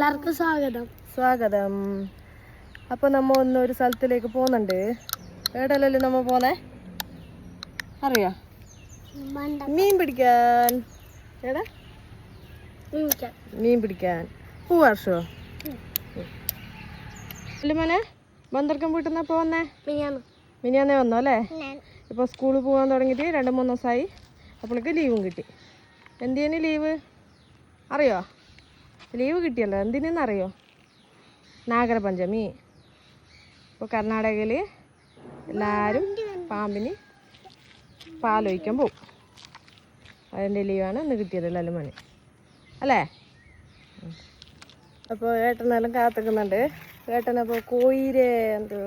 എല്ലാവർക്കും സ്വാഗതം. സ്വാഗതം. അപ്പോൾ നമ്മൾ ഒരു സ്ഥലത്തിലേക്ക് പോകുന്നുണ്ട്. എവിടെയല്ലേ നമ്മൾ പോന്നേ അറിയോ? മീൻ പിടിക്കാൻ. എടാ മീൻ പിടിക്കാൻ പൂവാർഷോ മോനെ ബന്ദർക്കം വീട്ടിൽ നിന്നാ പോന്നേ? മിനിയാന്നേ വന്നോ അല്ലേ? ഇപ്പോൾ സ്കൂളിൽ പോകാൻ തുടങ്ങിയിട്ട് 2-3 ദിവസമായി. അപ്പോഴേക്ക് ലീവും കിട്ടി. എന്തിനു ലീവ് അറിയോ? ലീവ് കിട്ടിയല്ലോ. എന്തിനെന്നറിയോ? നാഗരപഞ്ചമി. ഇപ്പോൾ കർണാടകയിൽ എല്ലാവരും പാമ്പിന് പാലൊഴിക്കാൻ പോകും. അതിൻ്റെ ലീവാണ് ഇന്ന് കിട്ടിയത് ലല്ലുമണി അല്ലേ? അപ്പോൾ ഏട്ടനെല്ലാം കാത്തിക്കുന്നുണ്ട്. ഏട്ടനപ്പോൾ കോയിരെ എന്തോ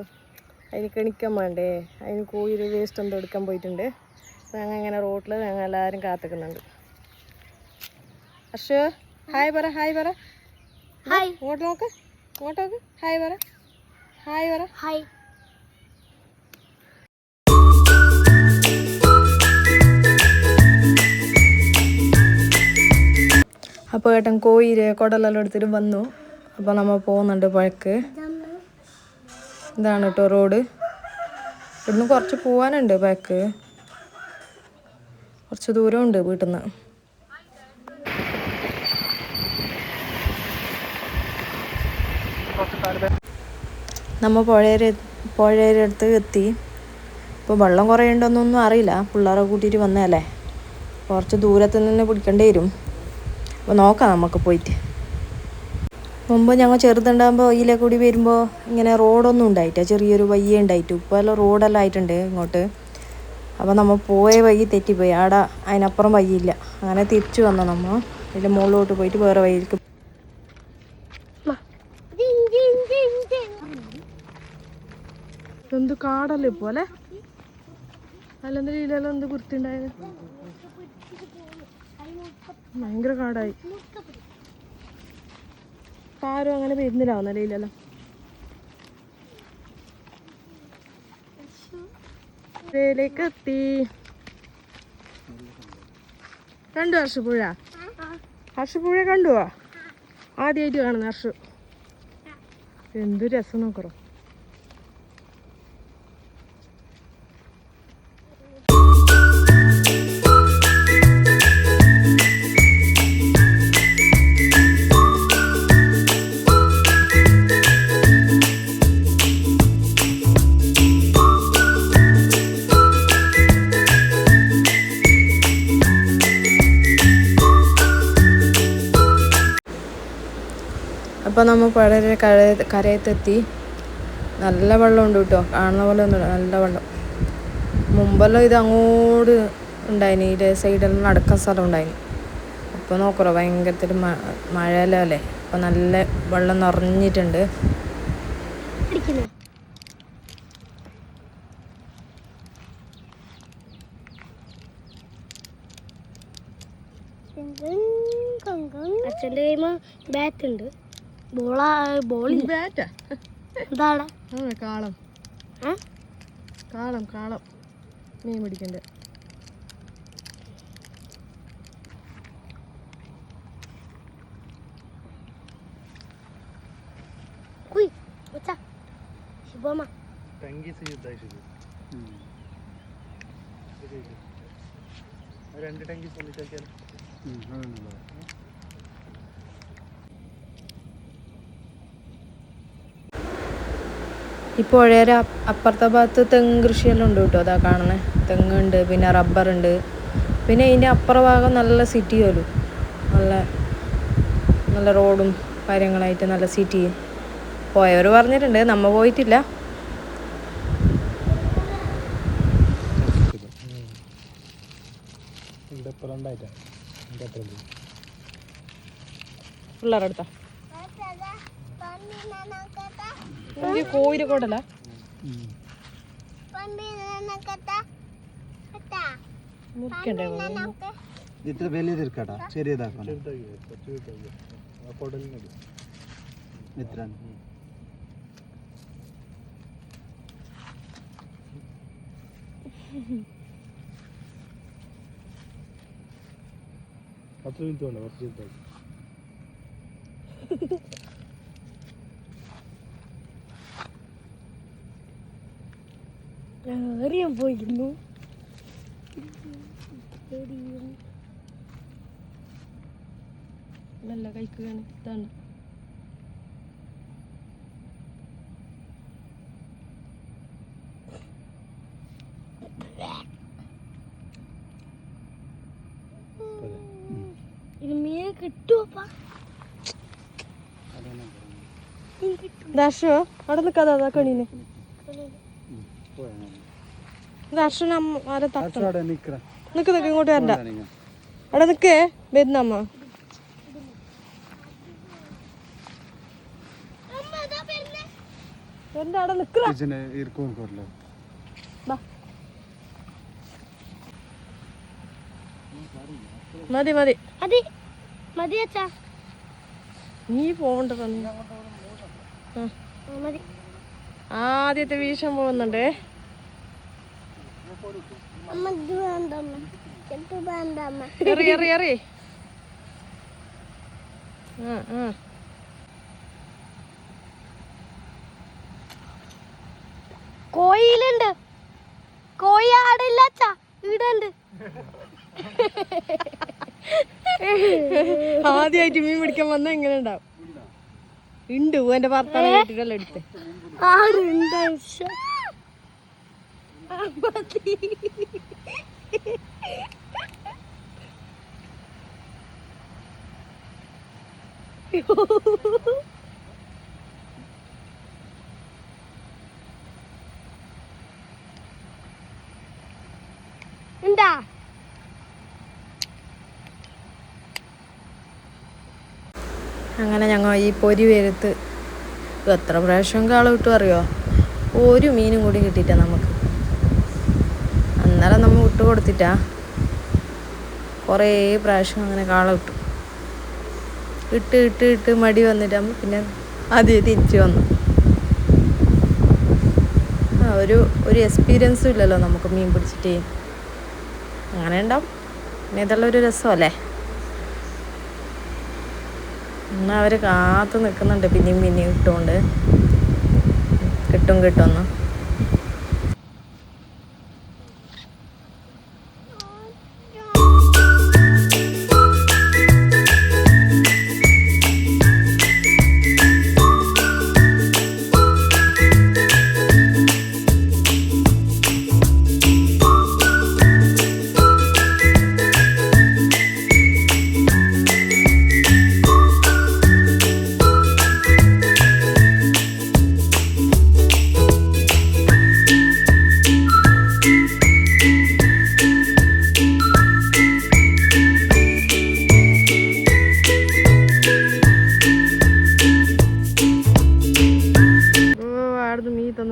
അതിന് കെണിക്കാൻ വേണ്ടേ, അതിന് കോയിര് വേസ്റ്റ് എന്തോ എടുക്കാൻ പോയിട്ടുണ്ട്. ഞങ്ങൾ ഇങ്ങനെ റോട്ടിൽ ഞങ്ങൾ എല്ലാവരും കാത്തിക്കുന്നുണ്ട്. അർഷോ ഹായ് പറ, ഹായ് പറ. ഹായ്. ഇങ്ങോട്ട് നോക്ക്, ഇങ്ങോട്ട് നോക്ക്. ഹായ് പറ, ഹായ് പറ. ഹായ്. അപ്പോൾ ഏട്ടൻ കോയിര് കുടലെല്ലാം എടുത്തിട്ട് വന്നു. അപ്പോൾ നമ്മൾ പോകുന്നുണ്ട് പുഴക്ക്. ഇതാണ് കേട്ടോ റോഡ്. ഇവിടുന്ന് കുറച്ച് പോകാനുണ്ട് പുഴക്ക്. കുറച്ച് ദൂരമുണ്ട് വീട്ടിൽ നിന്ന്. നമ്മൾ പുഴയുടെ അടുത്ത് എത്തി. ഇപ്പോൾ വെള്ളം കുറേ ഉണ്ടോന്നൊന്നും അറിയില്ല. പിള്ളേരെ കൂട്ടിയിട്ട് വന്നതല്ലേ, കുറച്ച് ദൂരത്ത് നിന്ന് പിടിക്കേണ്ടി വരും. അപ്പോൾ നോക്കാം നമുക്ക് പോയിട്ട്. മുമ്പ് ഞങ്ങൾ ചെറുതുണ്ടാകുമ്പോൾ ഇതിലെ കൂടി വരുമ്പോൾ ഇങ്ങനെ റോഡൊന്നും ഉണ്ടായിട്ടാ, ചെറിയൊരു വയ്യ ഉണ്ടായിട്ട്. ഇപ്പോൾ എല്ലാം റോഡെല്ലാം ആയിട്ടുണ്ട് ഇങ്ങോട്ട്. അപ്പോൾ നമ്മൾ പോയ വഴി തെറ്റിപ്പോയി. ആടെ അതിനപ്പുറം വഴിയില്ല. അങ്ങനെ തിരിച്ചു വന്നു. നമ്മൾ ഇതിൻ്റെ മുകളിലോട്ട് പോയിട്ട് വേറെ വഴിയിലേക്ക്. എന്ത് കാടല്ലേ ഇപ്പോൾ അല്ലേ? അല്ലെന്തെങ്കിലും ഇതിലെല്ലാം എന്ത് വൃത്തിയുണ്ടായത്? ഭയങ്കര കാടായി. ആരും അങ്ങനെ വരുന്നില്ലാവുന്നല്ലേ ഇതിലെല്ലാം. ലേക്ക് എത്തി. 2 ഹർഷപ്പുഴ. ഹർഷപ്പുഴ കണ്ടുവാ? ആദ്യമായിട്ട് കാണുന്ന ഹർഷു. എന്ത് രസം നോക്കറോ. അപ്പോൾ നമ്മൾ പുഴയുടെ കരയത്തെത്തി. നല്ല വെള്ളമുണ്ട് കേട്ടോ, കാണുന്ന പോലെ ഒന്നും നല്ല വെള്ളം. മുമ്പെല്ലാം ഇത് അങ്ങോട്ട് ഉണ്ടായിന്, ഇതിൻ്റെ സൈഡെല്ലാം നടക്കാൻ സ്ഥലം ഉണ്ടായിന്. അപ്പോൾ നോക്കറോ ഭയങ്കരത്തിൽ മഴയെല്ലാം അല്ലേ. അപ്പോൾ നല്ല വെള്ളം നിറഞ്ഞിട്ടുണ്ട്. അച്ഛൻ്റെ കൈമ ബാറ്റ് ഉണ്ട്. ബോളില്ല. ബാറ്റാ? എന്താടാ? കാളം. കാളം കാളം മീൻ പിടിക്കണ്ടേ. ശുഭമ ഈ പുഴയുടെ അപ്പുറത്തെ ഭാഗത്ത് തെങ്ങ് കൃഷിയെല്ലാം ഉണ്ട് കേട്ടോ. അതാ കാണുന്നത്. തെങ്ങുണ്ട്, പിന്നെ റബ്ബറുണ്ട്. പിന്നെ ഇതിൻ്റെ അപ്പുറ ഭാഗം നല്ല സിറ്റി പോലും, നല്ല നല്ല റോഡും കാര്യങ്ങളായിട്ട് നല്ല സിറ്റി. പോയവർ പറഞ്ഞിട്ടുണ്ട്, നമ്മൾ പോയിട്ടില്ല. പിള്ളേരെടുത്താ കോയിരക്കോടല്ല മുറിക്കണ്ടേ? ഇത്ര വലിയതിരിക്കട്ടാ, ചെറിയതാക്കണം. ഇത്ര അത്ര മിനിറ്റ് വേണ്ട, കുറച്ച് എറിയാൻ പോയിരുന്നു. നല്ല കഴിക്കുകയാണ്. ഇതാണ് ഇത് മീനെ കിട്ടുവപ്പാ. ദർശോ അവിടെ നിൽക്കാതെ അതാ കണീനെ. ദർശന ആരെ തട്ടണം. നിക്ക് നിക്ക് ഇങ്ങോട്ട് വരണ്ട. അവിടെ നിക്കേ വരുന്നമ്മ. എന്താ അവിടെ നിക്കറ. മതി മതി മതി മതി അച്ഛാ. നീ പോവണ്ട. മതി. ആദ്യത്തെ വീശം പോകുന്നുണ്ടേ. എറി എറി എറി. കോയിലുണ്ട്. കോയി ആടില്ല അച്ഛാ, ഇടുണ്ട്. ആദ്യമായിട്ട് മീൻ പിടിക്കാൻ വന്നാ ഇങ്ങനെ ഉണ്ടാവും. ഉണ്ട് എന്റെ ഭർത്താവ് കേട്ടിട്ടല്ല എടുത്ത്. ആടുണ്ട്. എന്താ അങ്ങനെ ഞങ്ങൾ ഈ പൊരി വെരുത്ത് എത്ര പ്രാവശ്യം കാള കിട്ടും അറിയോ? ഒരു മീനും കൂടി കിട്ടിയിട്ടാ നമുക്ക്. അന്നേരം നമ്മൾ വിട്ടു കൊടുത്തിട്ടാ കുറേ പ്രാവശ്യം അങ്ങനെ കാള കിട്ടും. ഇട്ട് ഇട്ട് ഇട്ട് മടി വന്നിട്ടാകുമ്പോൾ പിന്നെ ആദ്യം തിരിച്ചു വന്നു. ഒരു എക്സ്പീരിയൻസും ഇല്ലല്ലോ നമുക്ക് മീൻ പിടിച്ചിട്ട്. അങ്ങനെ ഉണ്ടാവും. പിന്നെ ഇതെല്ലാം ഒരു രസമല്ലേ. എന്നാൽ അവർ കാത്തു നിൽക്കുന്നുണ്ട് പിന്നെയും പിന്നെയും ഇട്ടുകൊണ്ട്. കിട്ടും കിട്ടുമെന്ന്.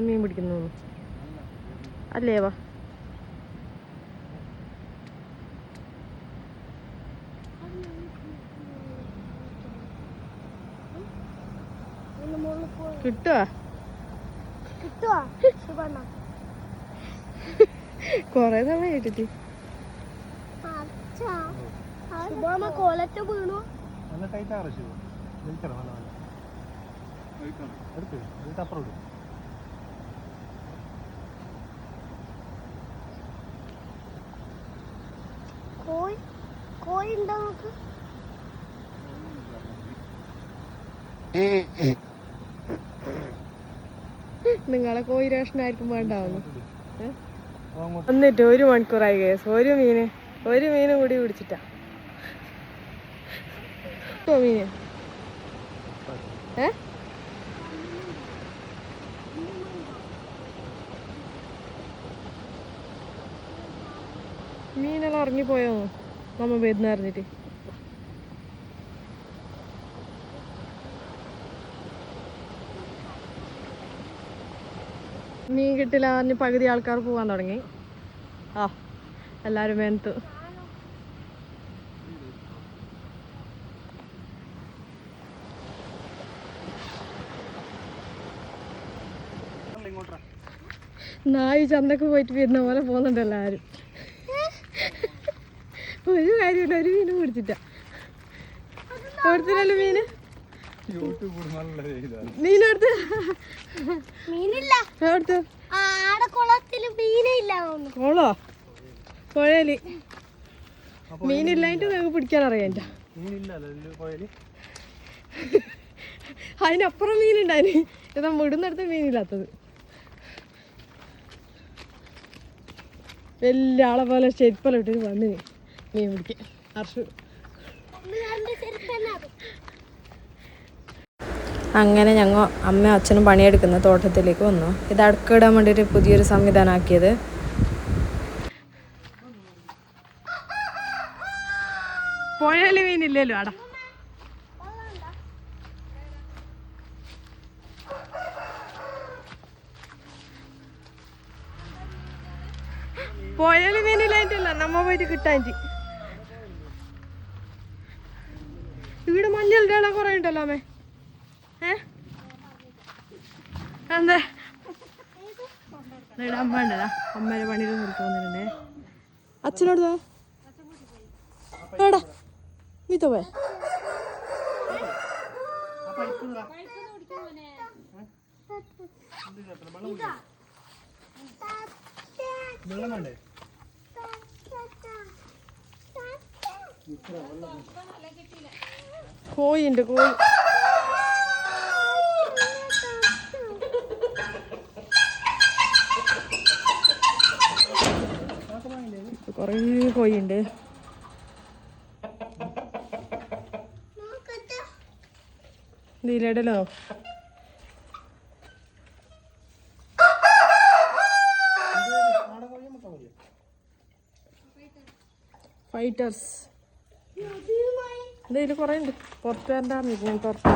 മീൻ പിടിക്കുന്നു അല്ലേ? വാ കിട്ടുവാ കൊറേ സമയം കിട്ടിട്ട്. കോലറ്റ് വീണു. കോയി ഉണ്ടോ നോക്ക്. നിങ്ങളെ കോഴി റേഷനായിരിക്കും വേണ്ടാവുന്നു. എന്നിട്ട് 1 മണിക്കൂറായി കേസ്. ഒരു മീനും കൂടി പിടിച്ചിട്ടാ മീന്. മീനെല്ലാം ഇറങ്ങിപ്പോയോ നമ്മ വരുന്ന അറിഞ്ഞിട്ട്? മീൻ കിട്ടില്ല പറഞ്ഞ് പകുതി ആൾക്കാർ പോകാൻ തുടങ്ങി. എല്ലാവരും വേനത്ത്. നായി ചന്തക്ക് പോയിട്ട് വരുന്ന പോലെ പോകുന്നുണ്ട് എല്ലാവരും. ഒരു കാര്യമില്ല, ഒരു മീനും പിടിച്ചിട്ടാ. കൊടുത്തില്ലല്ലോ മീന്. മീനെടുത്ത് മീനില്ല എടുത്ത് ആടെ കുളത്തില് മീനില്ല കോളോ പുഴയില് മീനില്ലായിട്ട് നമുക്ക് പിടിക്കാൻ അറിയാം അതിനപ്പുറം മീനുണ്ടായിന് ഇതാ വിടുന്നിടത്ത് മീനില്ലാത്തത് വലിയ ആളെ പോലെ ചെരുപ്പെല്ലാം ഇട്ടിട്ട് വന്ന് മീൻ പിടിക്കാൻ അർഷു. അങ്ങനെ ഞങ്ങൾ അമ്മയും അച്ഛനും പണിയെടുക്കുന്ന തോട്ടത്തിലേക്ക് വന്നു. ഇത് അടക്കിടാൻ വേണ്ടിയിട്ട് പുതിയൊരു സംവിധാനം ആക്കിയത്. പുഴയില് മീനില്ലല്ലോ ആടാ. പുഴയില് മീനില്ലായിട്ടില്ല, നമ്മ പോയിട്ട് കിട്ടാൻ. ഇവിടെ മഞ്ഞളുടെ ഇട കുറെ ഉണ്ടല്ലോ അമ്മേ. എന്താ ഇവിടെ അമ്മ ഉണ്ടല്ലോ, അമ്മേടെ പണിയിൽ നിർത്തി വന്നിട്ടുണ്ടേ. അച്ഛനോട് എടാ മീത്ത പോയ കോഴിയുണ്ട്, കോഴി. കുറേ കോഴിയുണ്ട്. ഇതിലിടലോ ഫൈറ്റേഴ്സ് ഇതിൽ കുറേ ഉണ്ട്. പുറത്ത് വരണ്ടായിരുന്നു ഞാൻ പുറത്ത്.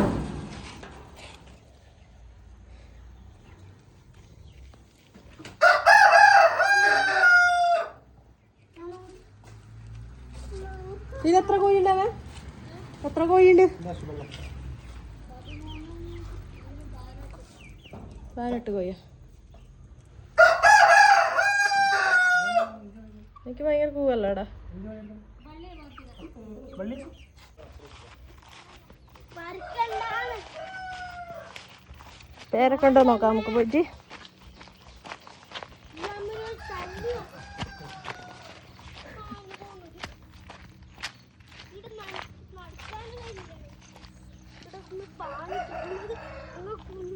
ഇതിലെത്ര കോഴിയുണ്ടാവേ? എത്ര കോഴിയുണ്ട്? 18 കോഴിയാ. എനിക്ക് ഭയങ്കര കൂവല്ലോടാ. പേരൊക്കെ ഉണ്ടോ നോക്കാം നമുക്ക് പോയിട്ട്.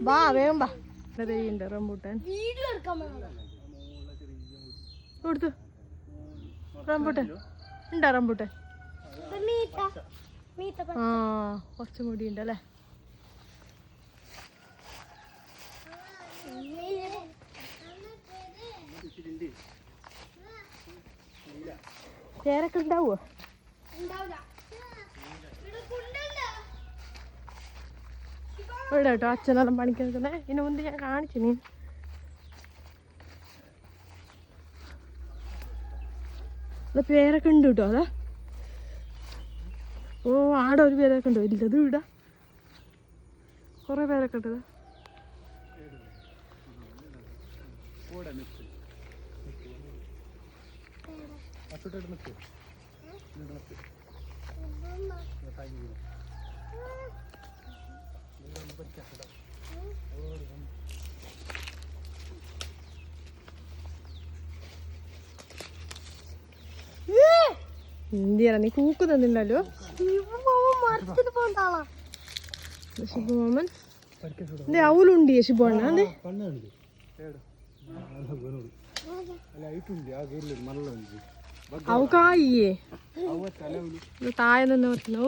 വാ വേഗം വാ. ഉണ്ട് റംബൂട്ടാൻ കൊടുത്തു. റംബൂട്ടാൻ ഉണ്ടോ? റംബൂട്ടാൻ ആ കുറച്ചും കൂടി ഉണ്ടല്ലേ. പേരൊക്കെ ഉണ്ടാവോ? ഇവിടെ കേട്ടോ അച്ഛനെല്ലാം പണിക്ക് നിൽക്കുന്നേ. ഇതിനു മുമ്പ് ഞാൻ കാണിച്ചു. നീ പേരൊക്കെ ഉണ്ട് കേട്ടോ. അതാ ഓ ആടെ ഒരു പേരൊക്കെ ഉണ്ടോ? ഇല്ലത് ഇവിടെ കുറെ പേരൊക്കെ ഉണ്ട്. എന്തിയാ നീ കൂക്ക് തന്നില്ലല്ലോ. ശുഭമോമൻ എന്തേ അവലുണ്ട് ശുഭണ്ണ. അതെ അവ് കായേ താഴെ നിന്ന് പറ്റുന്നോ.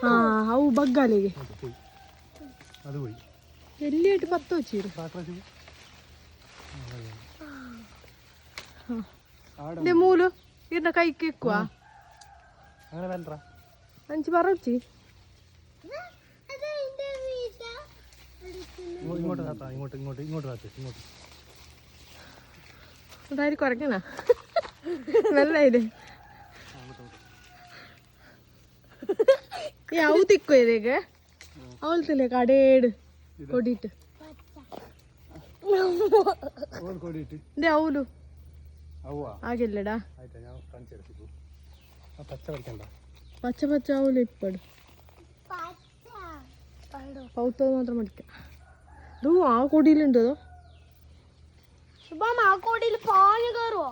ആ അവ് ബഗ്ഗാലേ വലിയായിട്ട് 10 വെച്ചിരും. മൂലു ഇതിന്റെ കൈക്ക് വെക്കുവാ. 5 പറ വെച്ചി അതായത് കുറയ്ക്കണ നല്ലായില്ലേ. ഈ അവ് തിക്കോ ഇതേക്ക് അവളത്തില്ലേ കടേട് കൊടിയിട്ട് അവലു ಆಗಿಲ್ಲಡಾ ಪಚ್ಚ ಪಚ್ಚ ಅವಳು ಇಪ್ಪಡು പൗത്തത് മാത്രം പഠിക്കാം. ഇത് ആ കൊടിയിലുണ്ടോ? ശുഭം ആ കോടിയിൽ പാഞ്ഞു കയറുവോ?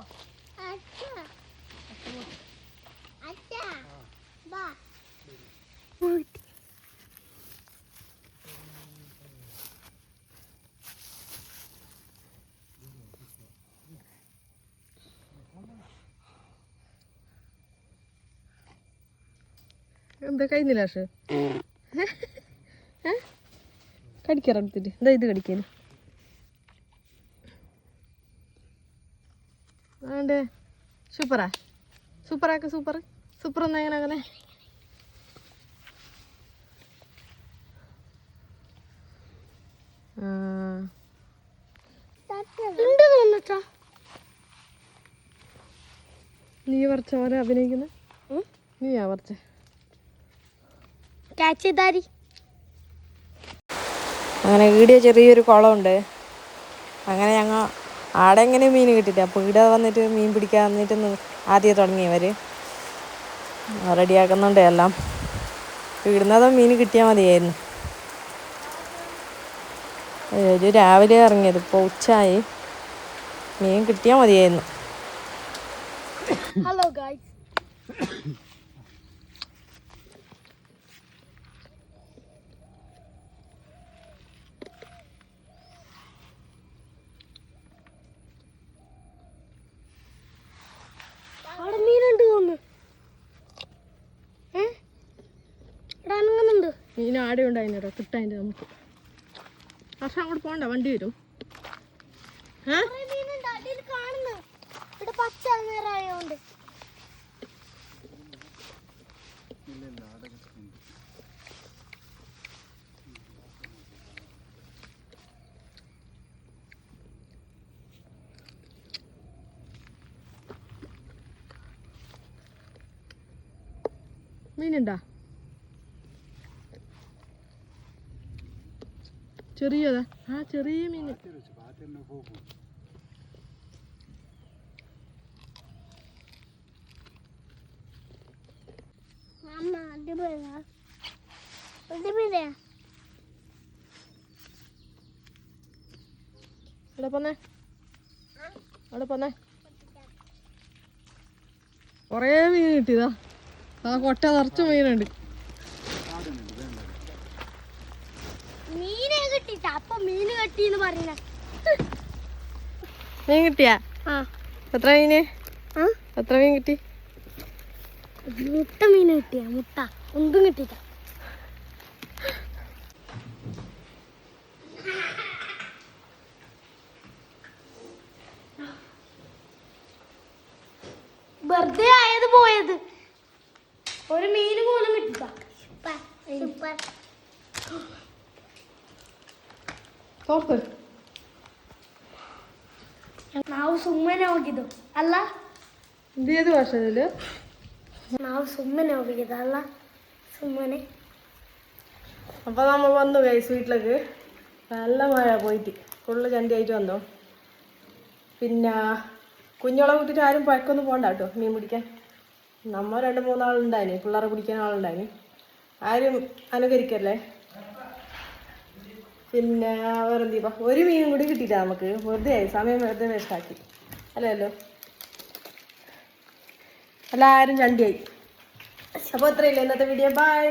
എന്താ കഴിഞ്ഞില്ല പക്ഷേ കടിക്കാറെടുത്തിട്ട് എന്താ ഇത് കടിക്കാൻ വേണ്ടേ? സൂപ്പറാ സൂപ്പറാക്ക സൂപ്പർ സൂപ്പർ എന്നാ എങ്ങനെ അങ്ങനെ നീ പറിച്ച പോലെ അഭിനയിക്കുന്ന നീയാ പറിച്ച ക്യാച്ച് ചെയ്താരി. അങ്ങനെ ഈടെ ചെറിയൊരു കുളമുണ്ട്. അങ്ങനെ ഞങ്ങൾ ആടെ എങ്ങനെ മീൻ കിട്ടില്ല. അപ്പോൾ ഇവിടെ വന്നിട്ട് മീൻ പിടിക്കാൻ വന്നിട്ട് ആദ്യം തുടങ്ങിയവർ റെഡിയാക്കുന്നുണ്ട് എല്ലാം. ഇടുന്നതും മീൻ കിട്ടിയാൽ മതിയായിരുന്നു. ഒരു രാവിലെ ഇറങ്ങിയത് ഇപ്പോൾ ഉച്ചയായി. മീൻ കിട്ടിയാൽ മതിയായിരുന്നു. Hello guys. അവിടെ മീനുണ്ട് തോന്നുന്നു. ഇവിടെ അനങ്ങുന്നുണ്ട്. മീൻ ആടെ ഉണ്ടായിട്ടോ കിട്ടാൻ്റെ നമുക്ക്. പക്ഷെ അങ്ങോട്ട് പോകണ്ട, വണ്ടി വരും. മീനുണ്ട് അടിയിൽ കാണുന്നു. ഇവിടെ പച്ച നിറായോണ്ട്. മീനുണ്ടാ? ചെറിയതാ? ആ ചെറിയ മീൻ. അമ്മ അടിപൊളിയാ. അടിപൊളിയാ. അവിടെ പോന്നേ, അവിടെ പോന്നേ. കുറേ മീൻ കിട്ടിയതാ. ആ കൊട്ട നിറച്ച മീനുണ്ട്. മീനെ കിട്ടിട്ട അപ്പൊ മീന് കെട്ടിന്ന് പറഞ്ഞ. മീൻ കിട്ടിയാ? എത്ര മീന്? എത്ര മീൻ കിട്ടി? മുട്ട മീൻ കിട്ടിയ മുട്ട ഒന്നും കിട്ടിട്ട. വെറുതെ ആയത് പോയത്. ഒരു മീന് പോലും കിട്ടില്ല. ನಾವು ಸುಮ್ಮನೆ ಹೋಗಿದ್ದು ಅಲ್ಲ. ഇതേത് വർഷത്തില്? ನಾವು ಸುಮ್ಮನೆ ಹೋಗಿದ್ದು ಅಲ್ಲ, ಸುಮ್ಮನೆ. അപ്പൊ നമ്മ വന്നു ഗൈസ് വീട്ടിലേക്ക്. നല്ല മഴ പോയിട്ട് ഫുള്ള് ചണ്ടിയായിട്ട് വന്നു. പിന്നെ കുഞ്ഞോളെ കൂട്ടിട്ട് ആരും പഴക്കൊന്നും പോകണ്ട കേട്ടോ മീൻ പിടിക്കാൻ. നമ്മ 2-3 ആളുണ്ടായിന്, പിള്ളേരെ പിടിക്കാൻ ആളുണ്ടായിന്. ആരും അനുകരിക്കല്ലേ. പിന്നെ വേറെന്തീപ്പാ, ഒരു മീനും കൂടി കിട്ടിയില്ല നമുക്ക്. വെറുതെ ആയി, സമയം വെറുതെ വേസ്റ്റാക്കി അല്ലല്ലോ. എല്ലാവരും ചണ്ടിയായി. അപ്പോൾ ഇത്രയില്ല ഇന്നത്തെ വീഡിയോ. ബൈ.